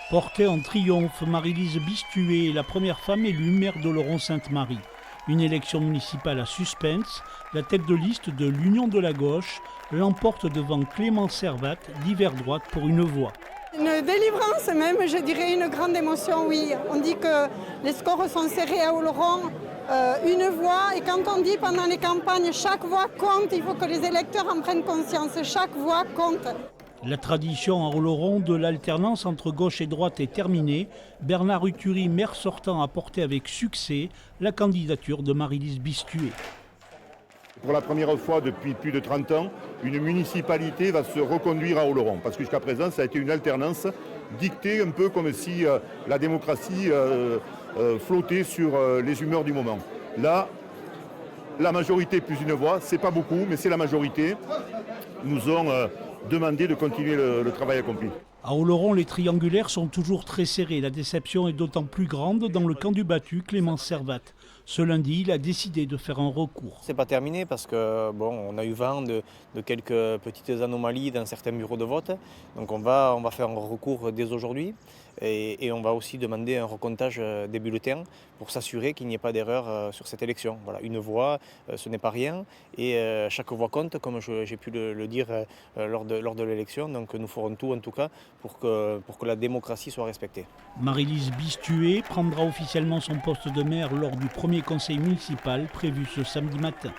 Portée en triomphe, Marie-Lise Bistuet est la première femme élue maire d'Oloron-Sainte-Marie. Une élection municipale à suspense, la tête de liste de l'Union de la gauche l'emporte devant Clément Servat d'Hiver Droite pour une voix. Une délivrance même, je dirais une grande émotion, oui. On dit que les scores sont serrés à Oloron, une voix, et quand on dit pendant les campagnes chaque voix compte, il faut que les électeurs en prennent conscience, chaque voix compte. La tradition à Oloron de l'alternance entre gauche et droite est terminée. Bernard Uturi, maire sortant, a porté avec succès la candidature de Marie-Lise Bistuet. Pour la première fois depuis plus de 30 ans, une municipalité va se reconduire à Oloron. Parce que jusqu'à présent, ça a été une alternance dictée un peu comme si la démocratie flottait sur les humeurs du moment. Là, la majorité plus une voix, c'est pas beaucoup, mais c'est la majorité, nous ont demandé de continuer le travail accompli. À Oloron, les triangulaires sont toujours très serrés. La déception est d'autant plus grande dans le camp du battu, Clément Servat. Ce lundi, il a décidé de faire un recours. C'est pas terminé parce que on a eu vent de quelques petites anomalies dans certains bureaux de vote. Donc on va faire un recours dès aujourd'hui et on va aussi demander un recomptage des bulletins pour s'assurer qu'il n'y ait pas d'erreur sur cette élection. Voilà, une voix, ce n'est pas rien et chaque voix compte, comme j'ai pu le dire lors de l'élection. Donc nous ferons tout en tout cas pour que la démocratie soit respectée. Marie-Lise Bistuet prendra officiellement son poste de maire lors du premier conseil municipal prévu ce samedi matin.